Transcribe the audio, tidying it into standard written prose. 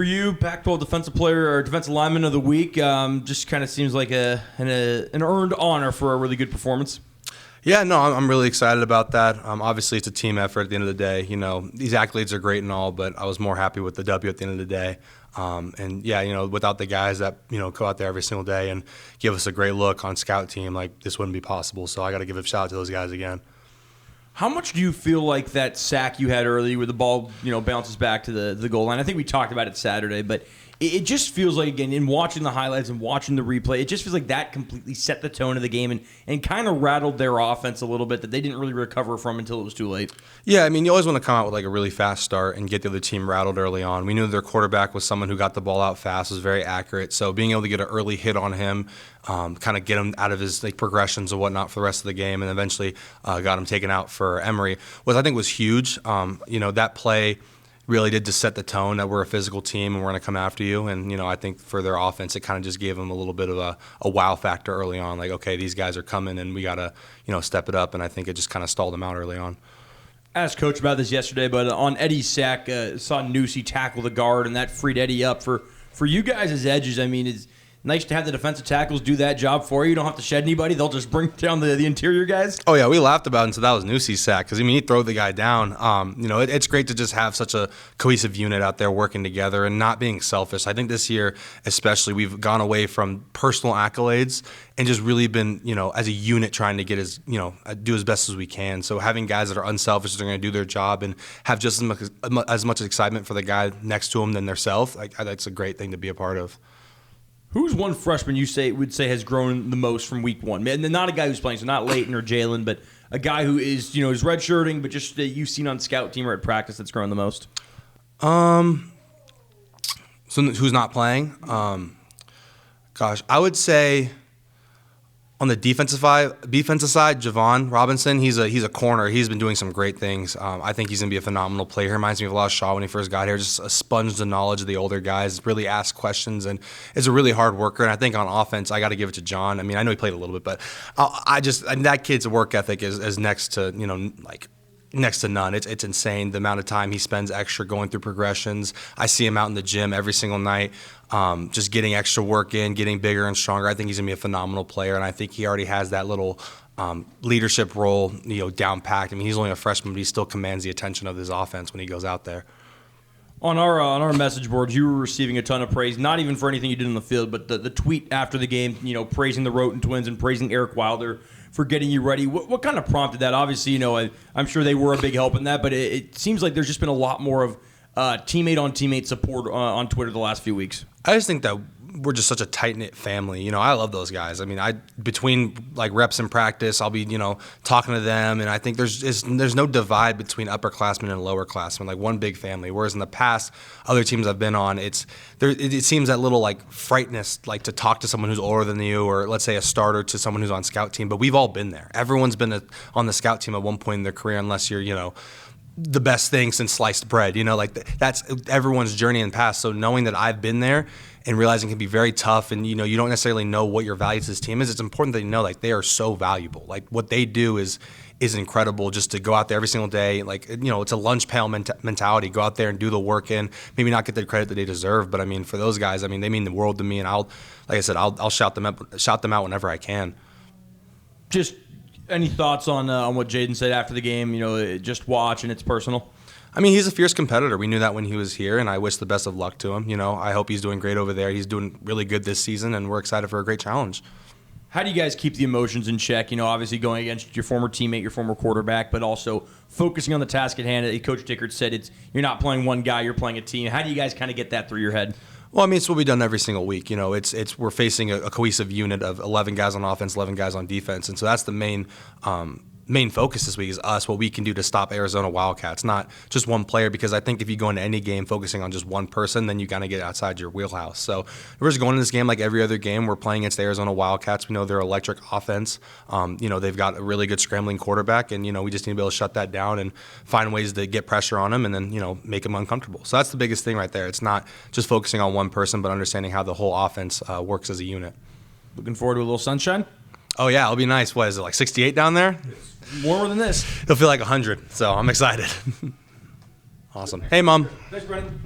For you, Pac-12 Defensive Player or Defensive Lineman of the Week, just kind of seems like an earned honor for a really good performance. Yeah, no, I'm really excited about that. Obviously, it's a team effort at the end of the day. These accolades are great and all, but I was more happy with the W at the end of the day. And yeah, without the guys that, go out there every single day and give us a great look on scout team, like this wouldn't be possible. So I got to give a shout out to those guys again. How much do you feel like that sack you had early where the ball, bounces back to the goal line? I think we talked about it Saturday, but it just feels like, again, in watching the highlights and watching the replay, it just feels like that completely set the tone of the game and kind of rattled their offense a little bit that they didn't really recover from until it was too late. Yeah, you always want to come out with like a really fast start and get the other team rattled early on. We knew their quarterback was someone who got the ball out fast, was very accurate. So being able to get an early hit on him, kind of get him out of his progressions and whatnot for the rest of the game, and eventually got him taken out for Emory, I think was huge. That play really did just set the tone that we're a physical team and we're going to come after you. And, I think for their offense, it kind of just gave them a little bit of a wow factor early on. Like, okay, these guys are coming and we got to, step it up. And I think it just kind of stalled them out early on. I asked Coach about this yesterday, but on Eddie's sack, saw Newsy tackle the guard, and that freed Eddie up. For you guys as edges, it's nice to have the defensive tackles do that job for you. You don't have to shed anybody. They'll just bring down the interior guys. Oh, yeah, we laughed about it until that was Newsy's sack because, he throw the guy down. It's great to just have such a cohesive unit out there working together and not being selfish. I think this year especially we've gone away from personal accolades and just really been, as a unit trying to get do as best as we can. So having guys that are unselfish, they're going to do their job and have just as much excitement for the guy next to them than themselves, that's a great thing to be a part of. Who's one freshman you would say has grown the most from week one? And not a guy who's playing, so not Leighton or Jalen, but a guy who is, is redshirting, but just you've seen on scout team or at practice that's grown the most? So who's not playing? I would say on the defensive side, Javon Robinson, he's a corner. He's been doing some great things. I think he's going to be a phenomenal player. He reminds me of a lot of Shaw when he first got here, just a sponge the knowledge of the older guys, really asks questions, and is a really hard worker. And I think on offense, I got to give it to John. I know he played a little bit, but that kid's work ethic is next to, next to none. It's insane the amount of time he spends extra going through progressions. I see him out in the gym every single night, just getting extra work in, getting bigger and stronger. I think he's going to be a phenomenal player, and I think he already has that little leadership role, down packed. He's only a freshman, but he still commands the attention of his offense when he goes out there. On our message boards, you were receiving a ton of praise, not even for anything you did on the field, but the tweet after the game, praising the Roten twins and praising Eric Wilder for getting you ready. What kind of prompted that? Obviously, I'm sure they were a big help in that, but it seems like there's just been a lot more of teammate-on-teammate support on Twitter the last few weeks. I just think that we're just such a tight-knit family. I love those guys. Between reps and practice, I'll be, talking to them, and I think there's no divide between upperclassmen and lowerclassmen, one big family. Whereas in the past, other teams I've been on, it seems that little frightness, to talk to someone who's older than you, or let's say a starter to someone who's on scout team. But we've all been there. Everyone's been on the scout team at one point in their career, unless you're, the best thing since sliced bread. That's everyone's journey in the past. So knowing that I've been there and realizing it can be very tough, and you don't necessarily know what your value to this team is, it's important that you know they are so valuable. What they do is incredible. Just to go out there every single day, it's a lunch pail mentality. Go out there and do the work in, maybe not get the credit that they deserve, but for those guys, they mean the world to me, and I'll shout them out whenever I can. Just any thoughts on what Jaden said after the game? Just watch and it's personal. He's a fierce competitor. We knew that when he was here, and I wish the best of luck to him. I hope he's doing great over there. He's doing really good this season, and we're excited for a great challenge. How do you guys keep the emotions in check? Obviously going against your former teammate, your former quarterback, but also focusing on the task at hand. Coach Dickert said you're not playing one guy, you're playing a team. How do you guys kind of get that through your head? Well, it's what we've done every single week. We're facing a cohesive unit of 11 guys on offense, 11 guys on defense, and so that's the main focus this week is us, what we can do to stop Arizona Wildcats, not just one player, because I think if you go into any game focusing on just one person, then you kind of get outside your wheelhouse. So we're just going into this game like every other game. We're playing against the Arizona Wildcats. We know they're electric offense. They've got a really good scrambling quarterback, and, we just need to be able to shut that down and find ways to get pressure on them and then, make them uncomfortable. So that's the biggest thing right there. It's not just focusing on one person, but understanding how the whole offense works as a unit. Looking forward to a little sunshine? Oh, yeah, it'll be nice. What is it, 68 down there? Warmer than this. It'll feel like 100, so I'm excited. Awesome. Hey, Mom. Thanks, Brennan.